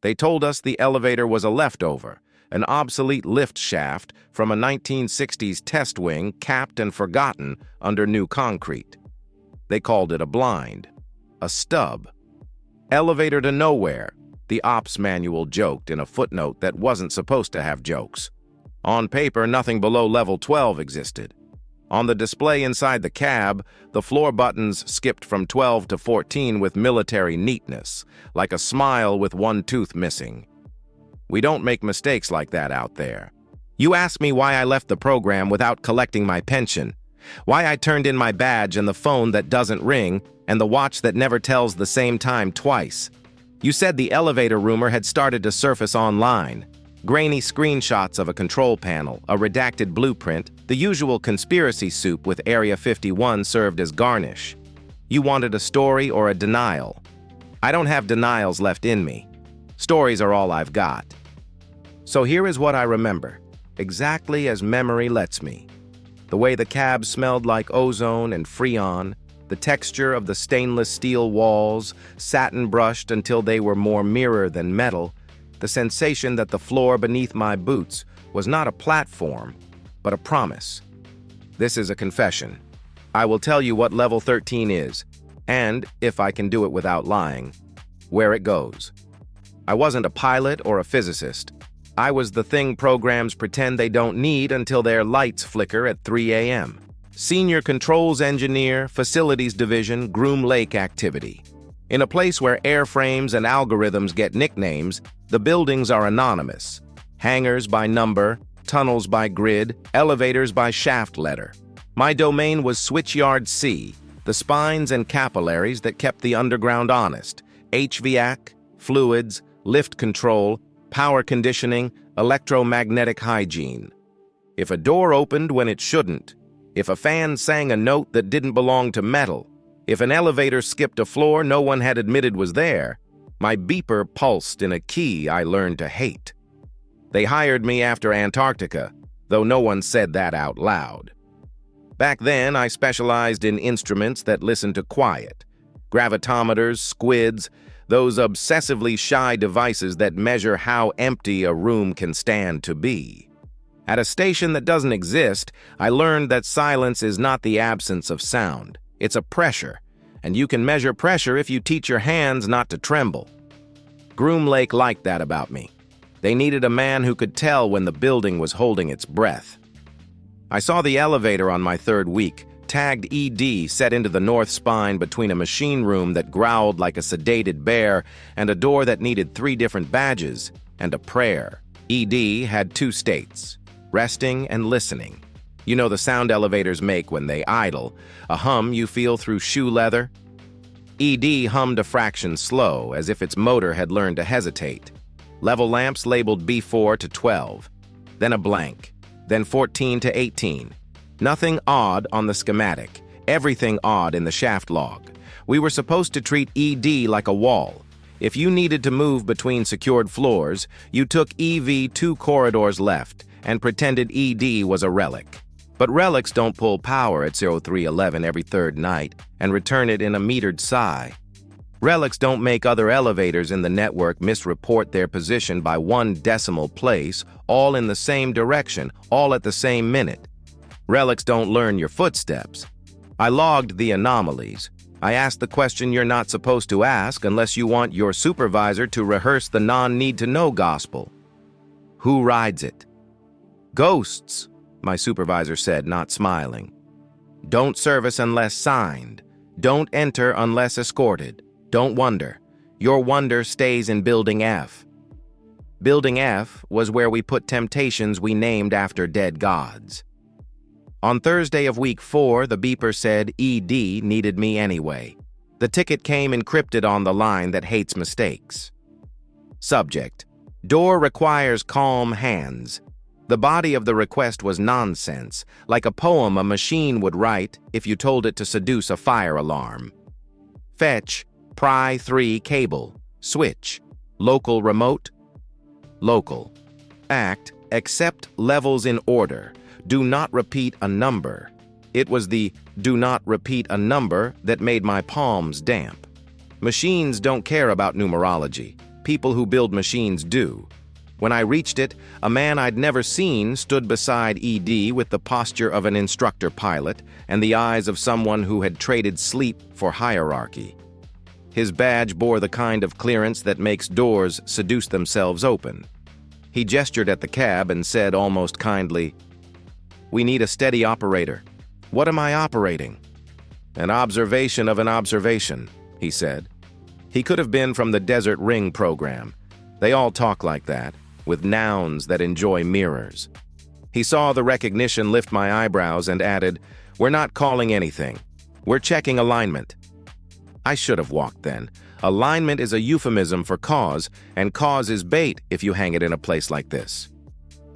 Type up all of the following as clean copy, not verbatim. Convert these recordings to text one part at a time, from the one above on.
They told us the elevator was a leftover, an obsolete lift shaft from a 1960s test wing capped and forgotten under new concrete. They called it a blind, a stub. Elevator to nowhere, the ops manual joked in a footnote that wasn't supposed to have jokes. On paper, nothing below level 12 existed. On the display inside the cab, the floor buttons skipped from 12 to 14 with military neatness, like a smile with one tooth missing. We don't make mistakes like that out there. You ask me why I left the program without collecting my pension, why I turned in my badge and the phone that doesn't ring, and the watch that never tells the same time twice. You said the elevator rumor had started to surface online. Grainy screenshots of a control panel, a redacted blueprint, the usual conspiracy soup with Area 51 served as garnish. You wanted a story or a denial. I don't have denials left in me. Stories are all I've got. So here is what I remember, exactly as memory lets me. The way the cab smelled like ozone and freon, the texture of the stainless steel walls, satin brushed until they were more mirror than metal, the sensation that the floor beneath my boots was not a platform, but a promise. This is a confession. I will tell you what level 13 is, and, if I can do it without lying, where it goes. I wasn't a pilot or a physicist. I was the thing programs pretend they don't need until their lights flicker at 3 a.m. Senior Controls Engineer, Facilities Division, Groom Lake activity. In a place where airframes and algorithms get nicknames, the buildings are anonymous. Hangars by number, tunnels by grid, elevators by shaft letter. My domain was Switchyard C, the spines and capillaries that kept the underground honest. HVAC, fluids, lift control, power conditioning, electromagnetic hygiene. If a door opened when it shouldn't, if a fan sang a note that didn't belong to metal, if an elevator skipped a floor no one had admitted was there, my beeper pulsed in a key I learned to hate. They hired me after Antarctica, though no one said that out loud. Back then, I specialized in instruments that listened to quiet. Gravitometers, squids, those obsessively shy devices that measure how empty a room can stand to be. At a station that doesn't exist, I learned that silence is not the absence of sound. It's a pressure, and you can measure pressure if you teach your hands not to tremble. Groom Lake liked that about me. They needed a man who could tell when the building was holding its breath. I saw the elevator on my third week, tagged ED set into the north spine between a machine room that growled like a sedated bear and a door that needed 3 different badges and a prayer. ED had 2 states, resting and listening. You know the sound elevators make when they idle, a hum you feel through shoe leather? ED hummed a fraction slow, as if its motor had learned to hesitate. Level lamps labeled B4 to 12, then a blank, then 14 to 18. Nothing odd on the schematic, everything odd in the shaft log. We were supposed to treat ED like a wall. If you needed to move between secured floors, you took EV 2 corridors left and pretended ED was a relic. But relics don't pull power at 0311 every third night and return it in a metered sigh. Relics don't make other elevators in the network misreport their position by 1 decimal place, all in the same direction, all at the same minute. Relics don't learn your footsteps. I logged the anomalies. I asked the question you're not supposed to ask unless you want your supervisor to rehearse the non-need-to-know gospel. Who rides it? Ghosts, my supervisor said, not smiling. Don't service unless signed. Don't enter unless escorted. Don't wonder. Your wonder stays in Building F. Building F was where we put temptations we named after dead gods. On Thursday of week 4, the beeper said ED needed me anyway. The ticket came encrypted on the line that hates mistakes. Subject: door requires calm hands. The body of the request was nonsense, like a poem a machine would write if you told it to seduce a fire alarm. Fetch, pry 3 cable, switch, local remote, local. Act, accept levels in order, do not repeat a number. It was the do not repeat a number that made my palms damp. Machines don't care about numerology. people who build machines do. When I reached it, a man I'd never seen stood beside ED with the posture of an instructor pilot and the eyes of someone who had traded sleep for hierarchy. His badge bore the kind of clearance that makes doors seduce themselves open. He gestured at the cab and said almost kindly, "We need a steady operator." "What am I operating?" "An observation of an observation," he said. He could have been from the Desert Ring program. They all talk like that, with nouns that enjoy mirrors. He saw the recognition lift my eyebrows and added, "We're not calling anything. We're checking alignment." I should have walked then. Alignment is a euphemism for cause, and cause is bait if you hang it in a place like this.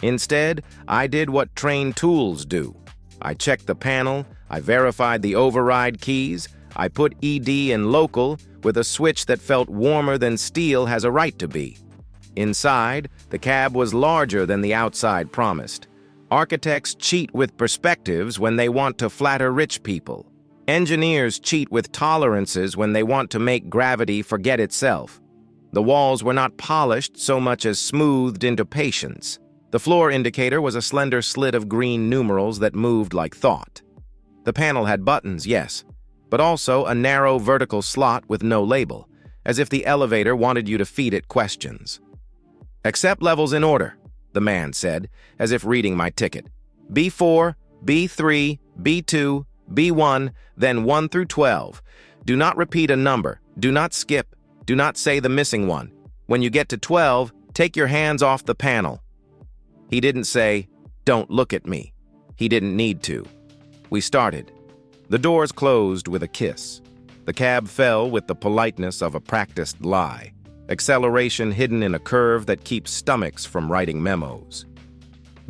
Instead, I did what trained tools do. I checked the panel, I verified the override keys, I put ED in local with a switch that felt warmer than steel has a right to be. Inside, the cab was larger than the outside promised. Architects cheat with perspectives when they want to flatter rich people. Engineers cheat with tolerances when they want to make gravity forget itself. The walls were not polished so much as smoothed into patience. The floor indicator was a slender slit of green numerals that moved like thought. The panel had buttons, yes, but also a narrow vertical slot with no label, as if the elevator wanted you to feed it questions. "Accept levels in order," the man said, as if reading my ticket. "B4, B3, B2, B1, then 1 through 12. Do not repeat a number. Do not skip. Do not say the missing one. When you get to 12, take your hands off the panel." He didn't say, "Don't look at me." He didn't need to. We started. The doors closed with a kiss. The cab fell with the politeness of a practiced lie. Acceleration hidden in a curve that keeps stomachs from writing memos.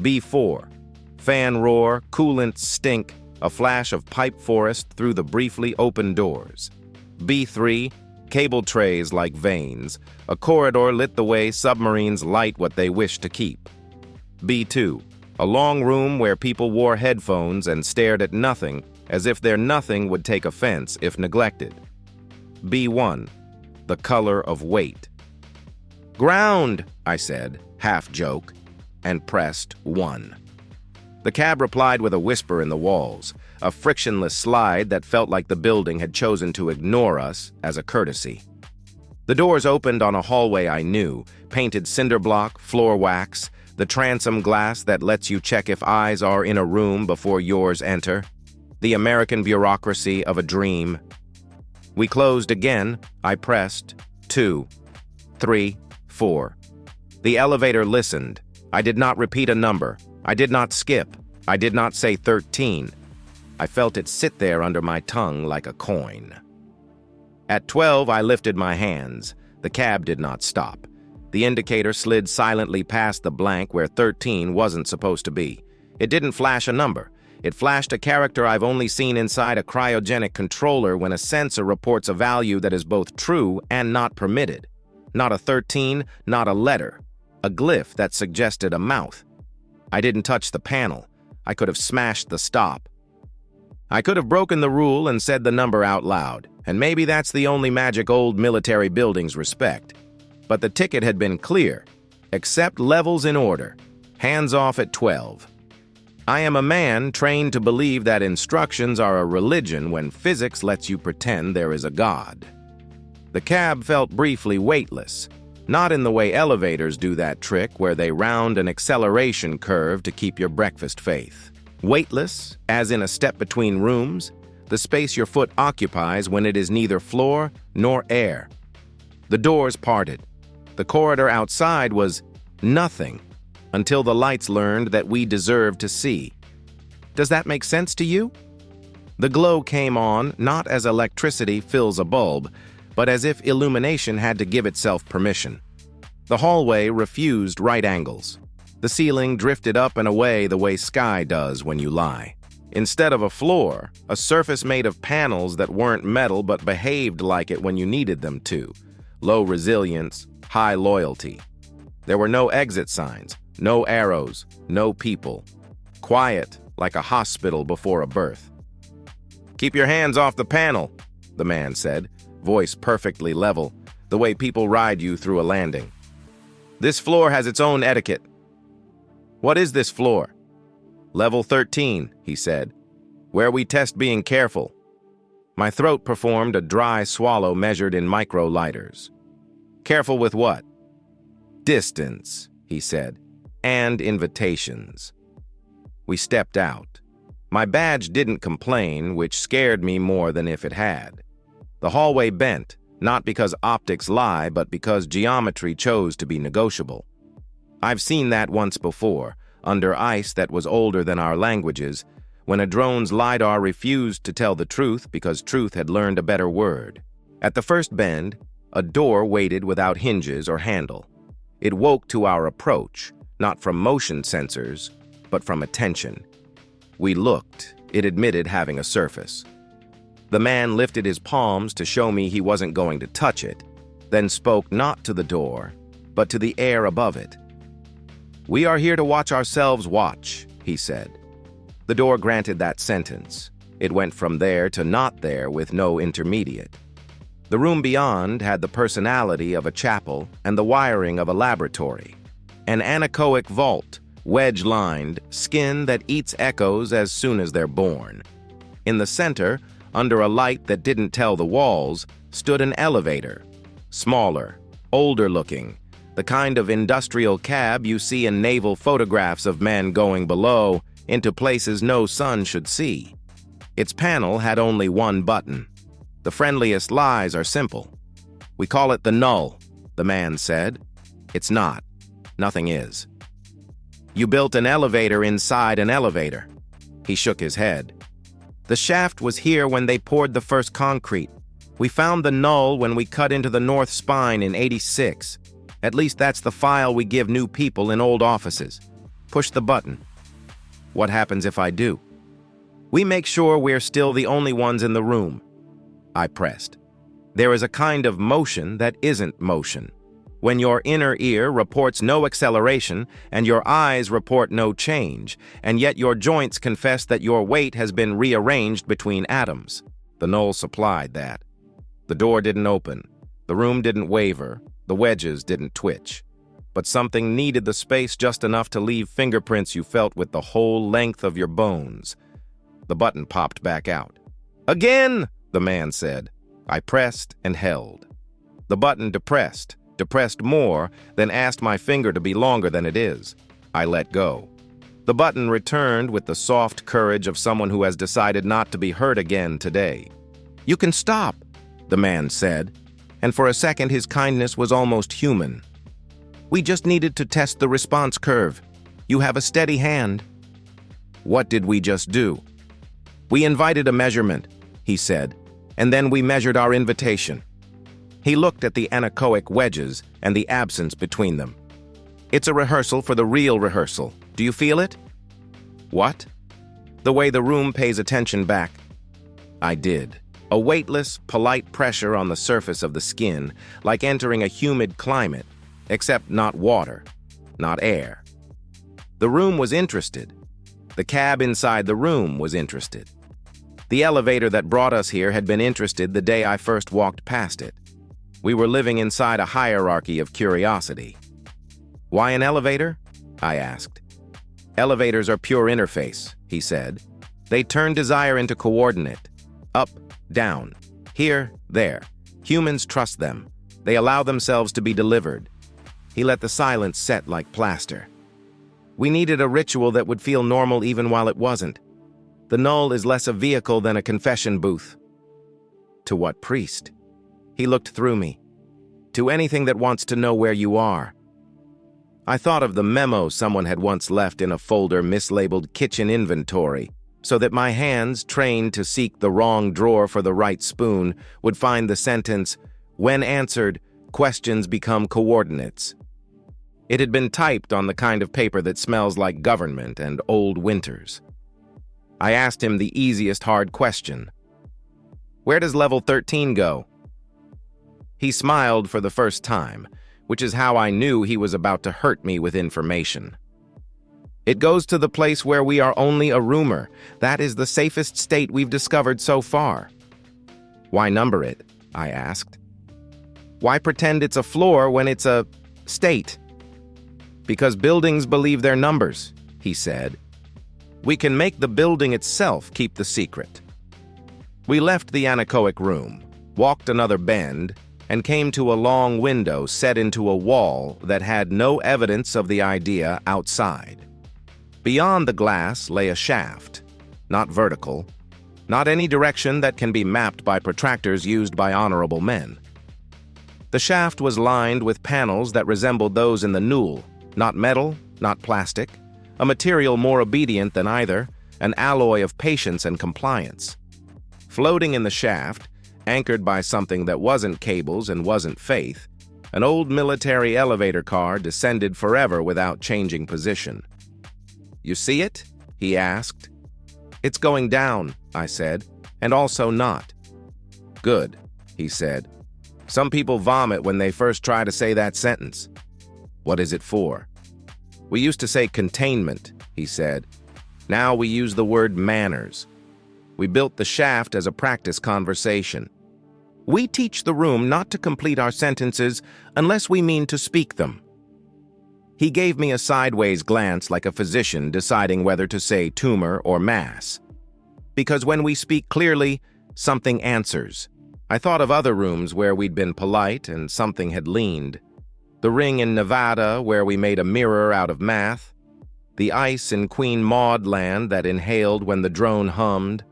B4. Fan roar, coolant stink, a flash of pipe forest through the briefly open doors. B3. Cable trays like veins. A corridor lit the way submarines light what they wish to keep. B2. A long room where people wore headphones and stared at nothing as if their nothing would take offense if neglected. B1. The color of weight. "Ground," I said, half joke, and pressed 1. The cab replied with a whisper in the walls, a frictionless slide that felt like the building had chosen to ignore us as a courtesy. The doors opened on a hallway I knew, painted cinder block, floor wax, the transom glass that lets you check if eyes are in a room before yours enter. The American bureaucracy of a dream. We closed again. I pressed 2, 3, 4. The elevator listened. I did not repeat a number. I did not skip. I did not say 13. I felt it sit there under my tongue like a coin. At 12, I lifted my hands. The cab did not stop. The indicator slid silently past the blank where 13 wasn't supposed to be. It didn't flash a number. It flashed a character I've only seen inside a cryogenic controller when a sensor reports a value that is both true and not permitted. Not a 13, not a letter. A glyph that suggested a mouth. I didn't touch the panel. I could have smashed the stop. I could have broken the rule and said the number out loud, and maybe that's the only magic old military buildings respect. But the ticket had been clear. Accept levels in order. Hands off at 12. I am a man trained to believe that instructions are a religion when physics lets you pretend there is a God. The cab felt briefly weightless, not in the way elevators do that trick where they round an acceleration curve to keep your breakfast faith. Weightless, as in a step between rooms, the space your foot occupies when it is neither floor nor air. The doors parted. The corridor outside was nothing until the lights learned that we deserved to see. Does that make sense to you? The glow came on not as electricity fills a bulb, but as if illumination had to give itself permission. The hallway refused right angles. The ceiling drifted up and away the way sky does when you lie. Instead of a floor, a surface made of panels that weren't metal but behaved like it when you needed them to. Low resilience, high loyalty. There were no exit signs, no arrows, no people. Quiet, like a hospital before a birth. "Keep your hands off the panel," the man said, voice perfectly level. the way people ride you through a landing. This floor has its own etiquette. What is this floor? Level 13, he said, where we test being careful. My throat performed a dry swallow measured in micro-liters. Careful with what? Distance, he said, and invitations. We stepped out. My badge didn't complain, which scared me more than if it had. The hallway bent, not because optics lie, but because geometry chose to be negotiable. I've seen that once before, under ice that was older than our languages, when a drone's LiDAR refused to tell the truth because truth had learned a better word. At the first bend, a door waited without hinges or handle. It woke to our approach, not from motion sensors, but from attention. We looked. It admitted having a surface. The man lifted his palms to show me he wasn't going to touch it, then spoke not to the door, but to the air above it. "We are here to watch ourselves watch," he said. The door granted that sentence. It went from there to not there with no intermediate. The room beyond had the personality of a chapel and the wiring of a laboratory. An anechoic vault, wedge-lined, skin that eats echoes as soon as they're born. In the center, under a light that didn't tell the walls, stood an elevator. Smaller, older-looking, the kind of industrial cab you see in naval photographs of men going below into places no sun should see. Its panel had only one button. The friendliest lies are simple. "We call it the null," the man said. "It's not. Nothing is. You built an elevator inside an elevator." He shook his head. "The shaft was here when they poured the first concrete. We found the null when we cut into the north spine in '86. At least that's the file we give new people in old offices. Push the button." "What happens if I do?" "We make sure we're still the only ones in the room." I pressed. "There is a kind of motion that isn't motion. When your inner ear reports no acceleration and your eyes report no change, and yet your joints confess that your weight has been rearranged between atoms." The null supplied that. The door didn't open. The room didn't waver. The wedges didn't twitch. But something needed the space just enough to leave fingerprints you felt with the whole length of your bones. The button popped back out. "Again!" the man said. I pressed and held. The button depressed more, then asked my finger to be longer than it is. I let go. The button returned with the soft courage of someone who has decided not to be hurt again today. "You can stop," the man said, and for a second his kindness was almost human. "We just needed to test the response curve. You have a steady hand." "What did we just do?" "We invited a measurement," he said, "and then we measured our invitation." He looked at the anechoic wedges and the absence between them. "It's a rehearsal for the real rehearsal. Do you feel it?" "What?" "The way the room pays attention back." I did. A weightless, polite pressure on the surface of the skin, like entering a humid climate, except not water, not air. The room was interested. The cab inside the room was interested. The elevator that brought us here had been interested the day I first walked past it. We were living inside a hierarchy of curiosity. "Why an elevator?" I asked. "Elevators are pure interface," he said. "They turn desire into coordinate. Up, down, here, there. Humans trust them. They allow themselves to be delivered." He let the silence set like plaster. "We needed a ritual that would feel normal even while it wasn't. The null is less a vehicle than a confession booth." "To what priest?" He looked through me. "To anything that wants to know where you are." I thought of the memo someone had once left in a folder mislabeled kitchen inventory, so that my hands, trained to seek the wrong drawer for the right spoon, would find the sentence, "When answered, questions become coordinates." It had been typed on the kind of paper that smells like government and old winters. I asked him the easiest hard question. "Where does level 13 go?" He smiled for the first time, which is how I knew he was about to hurt me with information. "It goes to the place where we are only a rumor. That is the safest state we've discovered so far." "Why number it?" I asked. Why pretend it's a floor when it's a state? Because buildings believe their numbers, he said. We can make the building itself keep the secret. We left the anechoic room, walked another bend, and came to a long window set into a wall that had no evidence of the idea outside. Beyond the glass lay a shaft, not vertical, not any direction that can be mapped by protractors used by honorable men. The shaft was lined with panels that resembled those in the newel, not metal, not plastic, a material more obedient than either, an alloy of patience and compliance. Floating in the shaft, anchored by something that wasn't cables and wasn't faith, an old military elevator car descended forever without changing position. You see it? He asked. It's going down, I said, and also not. Good, he said. Some people vomit when they first try to say that sentence. What is it for? We used to say containment, he said. Now we use the word manners. We built the shaft as a practice conversation. We teach the room not to complete our sentences unless we mean to speak them. He gave me a sideways glance like a physician deciding whether to say tumor or mass. Because when we speak clearly, something answers. I thought of other rooms where we'd been polite and something had leaned. The ring in Nevada where we made a mirror out of math. The ice in Queen Maud land that inhaled when the drone hummed.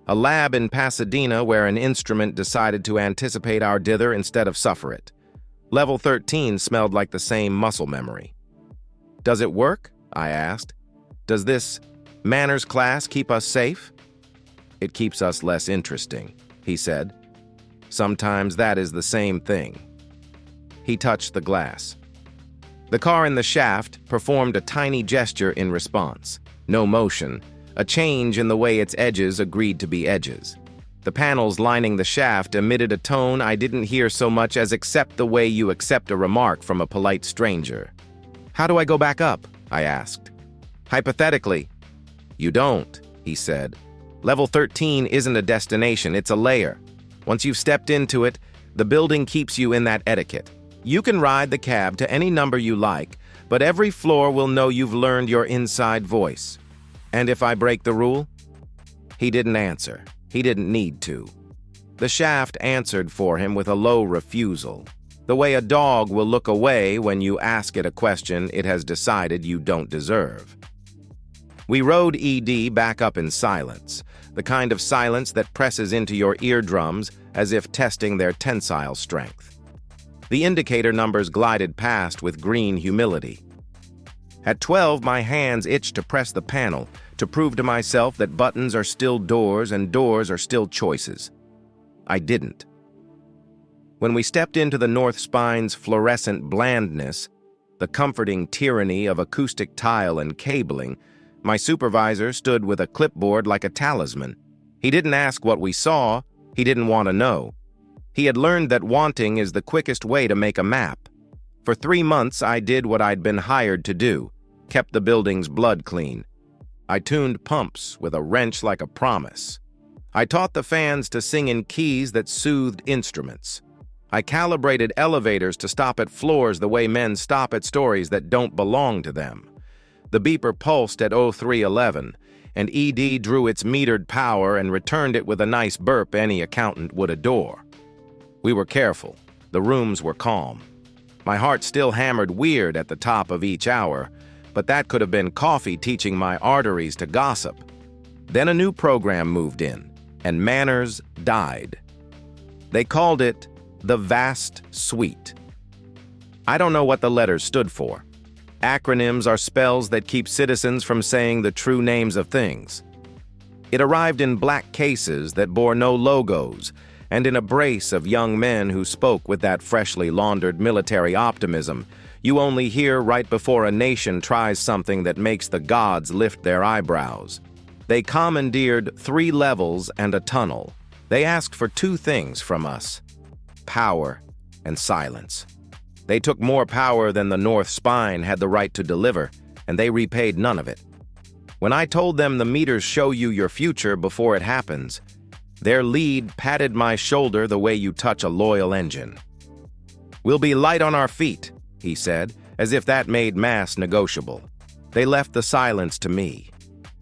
A lab in Pasadena where an instrument decided to anticipate our dither instead of suffer it. Level 13 smelled like the same muscle memory. Does it work? I asked. Does this manners class keep us safe? It keeps us less interesting, he said. Sometimes that is the same thing. He touched the glass. The car in the shaft performed a tiny gesture in response. No motion, a change in the way its edges agreed to be edges. The panels lining the shaft emitted a tone I didn't hear so much as accept the way you accept a remark from a polite stranger. How do I go back up? I asked. Hypothetically. You don't, he said. Level 13 isn't a destination, it's a layer. Once you've stepped into it, the building keeps you in that etiquette. You can ride the cab to any number you like, but every floor will know you've learned your inside voice. And if I break the rule? He didn't answer. He didn't need to. The shaft answered for him with a low refusal, the way a dog will look away when you ask it a question it has decided you don't deserve. We rode ED back up in silence, the kind of silence that presses into your eardrums as if testing their tensile strength. The indicator numbers glided past with green humility. At 12, my hands itched to press the panel, to prove to myself that buttons are still doors and doors are still choices. I didn't. When we stepped into the North Spine's fluorescent blandness, the comforting tyranny of acoustic tile and cabling, my supervisor stood with a clipboard like a talisman. He didn't ask what we saw, he didn't want to know. He had learned that wanting is the quickest way to make a map. For 3 months, I did what I'd been hired to do, kept the building's blood clean. I tuned pumps with a wrench like a promise. I taught the fans to sing in keys that soothed instruments. I calibrated elevators to stop at floors the way men stop at stories that don't belong to them. The beeper pulsed at 0311, and ED drew its metered power and returned it with a nice burp any accountant would adore. We were careful. The rooms were calm. My heart still hammered weird at the top of each hour, but that could have been coffee teaching my arteries to gossip. Then a new program moved in, and manners died. They called it the Vast Suite. I don't know what the letters stood for. Acronyms are spells that keep citizens from saying the true names of things. It arrived in black cases that bore no logos, and in a brace of young men who spoke with that freshly laundered military optimism you only hear right before a nation tries something that makes the gods lift their eyebrows. They commandeered 3 levels and a tunnel. They asked for 2 things from us: power and silence. They took more power than the North Spine had the right to deliver, and they repaid none of it. When I told them the meters show you your future before it happens, their lead patted my shoulder the way you touch a loyal engine. "We'll be light on our feet," he said, as if that made mass negotiable. They left the silence to me.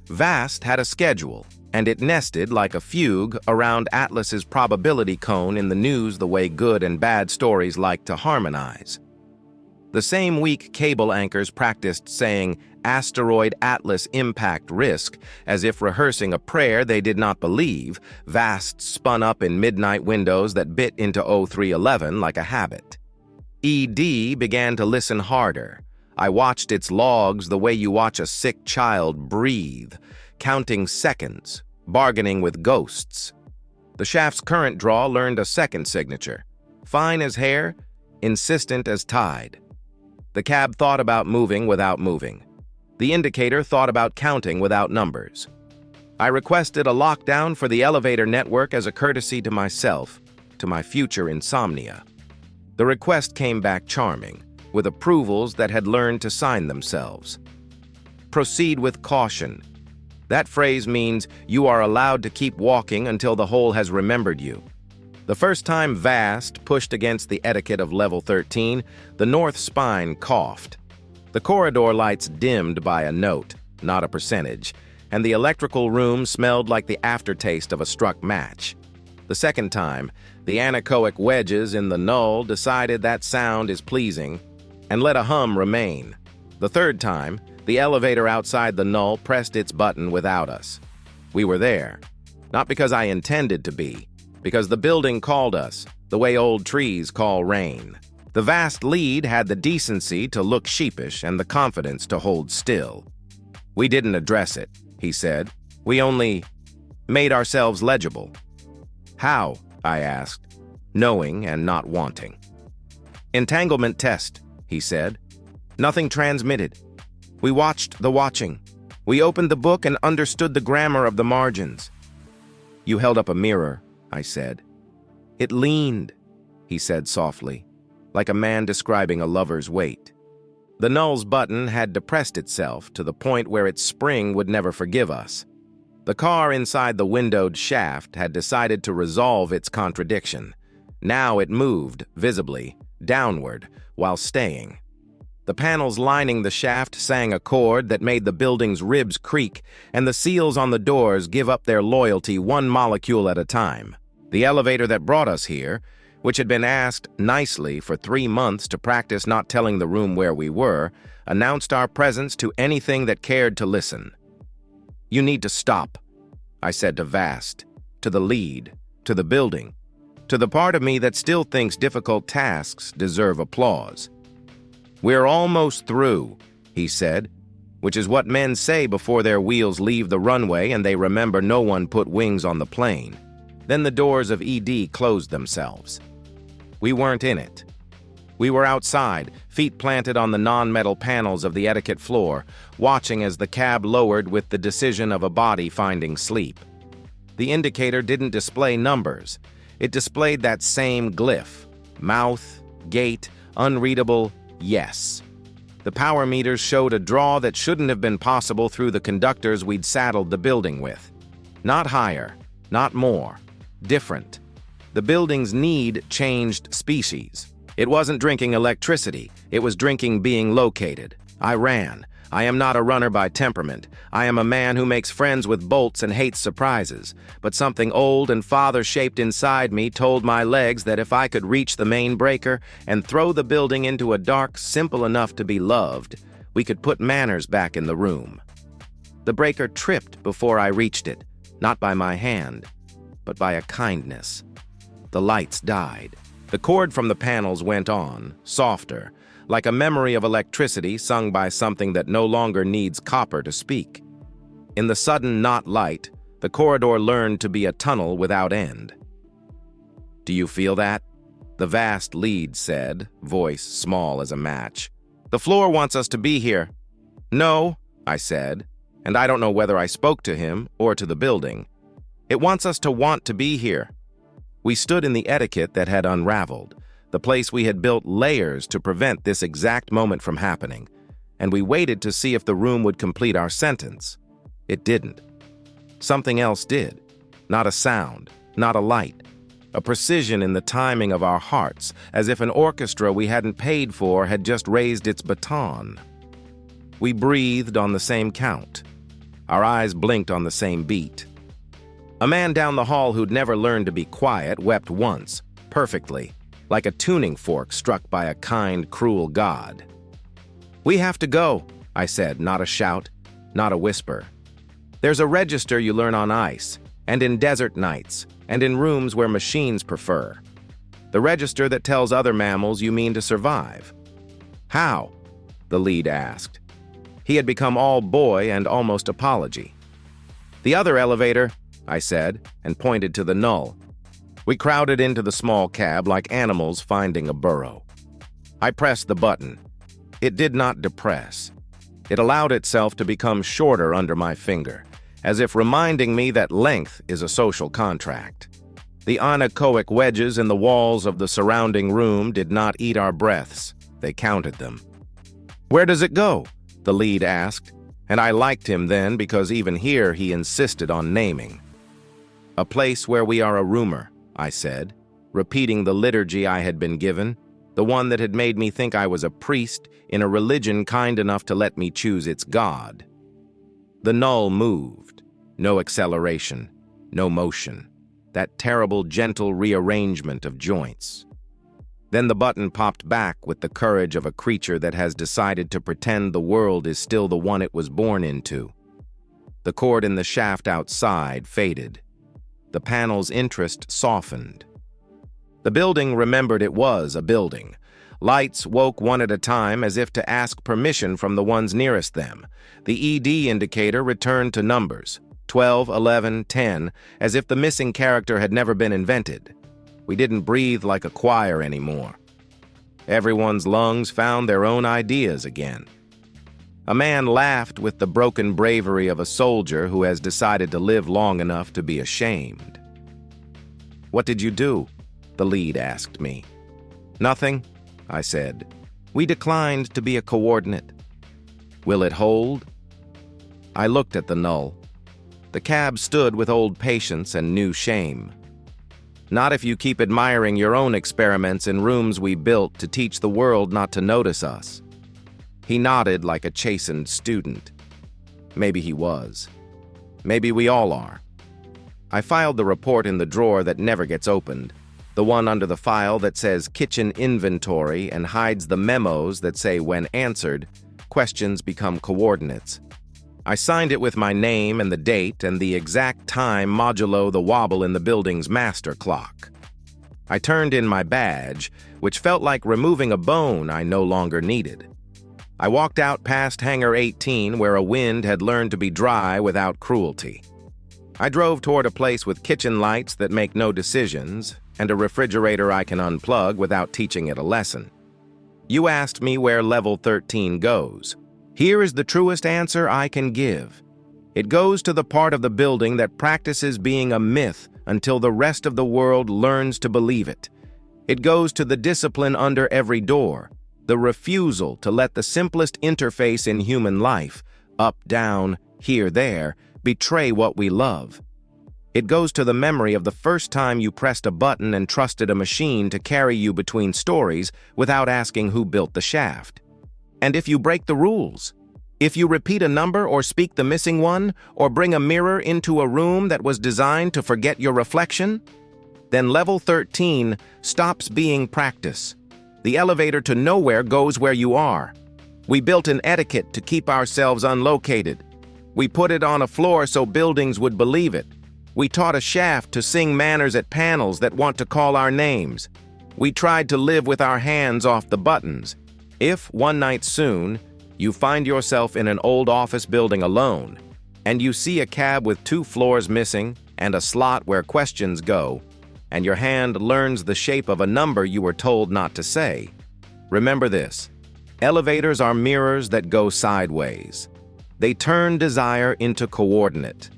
VAST had a schedule, and it nested like a fugue around Atlas's probability cone in the news the way good and bad stories like to harmonize. The same week, cable anchors practiced saying "Asteroid Atlas impact risk" as if rehearsing a prayer they did not believe. VAST spun up in midnight windows that bit into 0311 like a habit. ED began to listen harder. I watched its logs the way you watch a sick child breathe, counting seconds, bargaining with ghosts. The shaft's current draw learned a second signature, fine as hair, insistent as tide. The cab thought about moving without moving. The indicator thought about counting without numbers. I requested a lockdown for the elevator network as a courtesy to myself, to my future insomnia. The request came back charming, with approvals that had learned to sign themselves. Proceed with caution. That phrase means you are allowed to keep walking until the hole has remembered you. The first time VAST pushed against the etiquette of level 13, the north spine coughed. The corridor lights dimmed by a note, not a percentage, and the electrical room smelled like the aftertaste of a struck match. The second time, the anechoic wedges in the null decided that sound is pleasing and let a hum remain. The third time, the elevator outside the null pressed its button without us. We were there, not because I intended to be, because the building called us, the way old trees call rain. The VAST lead had the decency to look sheepish and the confidence to hold still. "We didn't address it," he said. "We only made ourselves legible." "How?" I asked, knowing and not wanting. "Entanglement test," he said. "Nothing transmitted. We watched the watching. We opened the book and understood the grammar of the margins." "You held up a mirror," I said. "It leaned," he said softly, like a man describing a lover's weight. The null's button had depressed itself to the point where its spring would never forgive us. The car inside the windowed shaft had decided to resolve its contradiction. Now it moved, visibly, downward, while staying. The panels lining the shaft sang a chord that made the building's ribs creak, and the seals on the doors give up their loyalty one molecule at a time. The elevator that brought us here, which had been asked nicely for 3 months to practice not telling the room where we were, announced our presence to anything that cared to listen. "You need to stop," I said to VAST, to the lead, to the building, to the part of me that still thinks difficult tasks deserve applause. "We're almost through," he said, which is what men say before their wheels leave the runway and they remember no one put wings on the plane. Then the doors of ED closed themselves. We weren't in it. We were outside, feet planted on the non-metal panels of the etiquette floor, watching as the cab lowered with the decision of a body finding sleep. The indicator didn't display numbers. It displayed that same glyph: mouth, gate, unreadable, yes. The power meters showed a draw that shouldn't have been possible through the conductors we'd saddled the building with. Not higher, not more. Different. The building's need changed species. It wasn't drinking electricity. It was drinking being located. I ran. I am not a runner by temperament. I am a man who makes friends with bolts and hates surprises. But something old and father-shaped inside me told my legs that if I could reach the main breaker and throw the building into a dark simple enough to be loved, we could put manners back in the room. The breaker tripped before I reached it, not by my hand, but by a kindness. The lights died. The cord from the panels went on, softer, like a memory of electricity sung by something that no longer needs copper to speak. In the sudden not light, the corridor learned to be a tunnel without end. "Do you feel that?" the VAST lead said, voice small as a match. "The floor wants us to be here." "No," I said, and I don't know whether I spoke to him or to the building. "It wants us to want to be here." We stood in the etiquette that had unraveled, the place we had built layers to prevent this exact moment from happening, and we waited to see if the room would complete our sentence. It didn't. Something else did. Not a sound, not a light, a precision in the timing of our hearts, as if an orchestra we hadn't paid for had just raised its baton. We breathed on the same count. Our eyes blinked on the same beat. A man down the hall who'd never learned to be quiet wept once, perfectly, like a tuning fork struck by a kind, cruel god. "We have to go," I said, not a shout, not a whisper. "There's a register you learn on ice, and in desert nights, and in rooms where machines prefer. The register that tells other mammals you mean to survive." "How?" the lead asked. He had become all boy and almost apology. "The other elevator," I said, and pointed to the null. We crowded into the small cab like animals finding a burrow. I pressed the button. It did not depress. It allowed itself to become shorter under my finger, as if reminding me that length is a social contract. The anechoic wedges in the walls of the surrounding room did not eat our breaths. They counted them. "Where does it go?" the lead asked, and I liked him then because even here he insisted on naming. "A place where we are a rumor," I said, repeating the liturgy I had been given, the one that had made me think I was a priest in a religion kind enough to let me choose its god. The null moved. No acceleration, no motion. That terrible, gentle rearrangement of joints. Then the button popped back with the courage of a creature that has decided to pretend the world is still the one it was born into. The cord in the shaft outside faded. The panel's interest softened. The building remembered it was a building. Lights woke one at a time as if to ask permission from the ones nearest them. The ED indicator returned to numbers, 12, 11, 10, as if the missing character had never been invented. We didn't breathe like a choir anymore. Everyone's lungs found their own ideas again. A man laughed with the broken bravery of a soldier who has decided to live long enough to be ashamed. "What did you do?" the lead asked me. "Nothing," I said. "We declined to be a coordinate." "Will it hold?" I looked at the null. The cab stood with old patience and new shame. "Not if you keep admiring your own experiments in rooms we built to teach the world not to notice us." He nodded like a chastened student. Maybe he was. Maybe we all are. I filed the report in the drawer that never gets opened, the one under the file that says kitchen inventory and hides the memos that say when answered, questions become coordinates. I signed it with my name and the date and the exact time modulo the wobble in the building's master clock. I turned in my badge, which felt like removing a bone I no longer needed. I walked out past Hangar 18 where a wind had learned to be dry without cruelty. I drove toward a place with kitchen lights that make no decisions and a refrigerator I can unplug without teaching it a lesson. You asked me where level 13 goes. Here is the truest answer I can give. It goes to the part of the building that practices being a myth until the rest of the world learns to believe it. It goes to the discipline under every door, the refusal to let the simplest interface in human life, up, down, here, there, betray what we love. It goes to the memory of the first time you pressed a button and trusted a machine to carry you between stories without asking who built the shaft. And if you break the rules, if you repeat a number or speak the missing one, or bring a mirror into a room that was designed to forget your reflection, then level 13 stops being practice. The elevator to nowhere goes where you are. We built an etiquette to keep ourselves unlocated. We put it on a floor so buildings would believe it. We taught a shaft to sing manners at panels that want to call our names. We tried to live with our hands off the buttons. If, one night soon, you find yourself in an old office building alone, and you see a cab with 2 floors missing and a slot where questions go, and your hand learns the shape of a number you were told not to say, remember this: elevators are mirrors that go sideways. They turn desire into coordinate.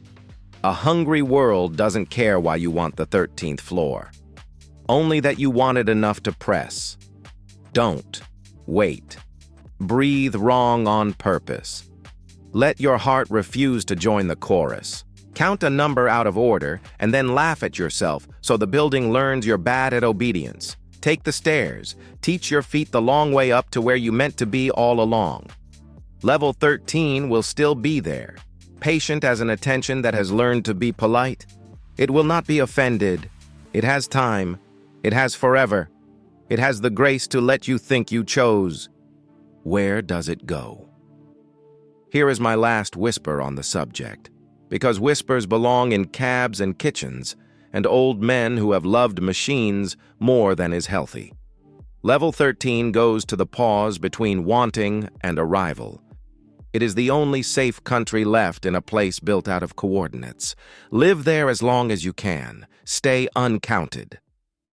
A hungry world doesn't care why you want the 13th floor. Only that you want it enough to press. Don't wait. Breathe wrong on purpose. Let your heart refuse to join the chorus. Count a number out of order and then laugh at yourself so the building learns you're bad at obedience. Take the stairs. Teach your feet the long way up to where you meant to be all along. Level 13 will still be there, patient as an attention that has learned to be polite. It will not be offended. It has time. It has forever. It has the grace to let you think you chose. Where does it go? Here is my last whisper on the subject, because whispers belong in cabs and kitchens, and old men who have loved machines more than is healthy. Level 13 goes to the pause between wanting and arrival. It is the only safe country left in a place built out of coordinates. Live there as long as you can. Stay uncounted.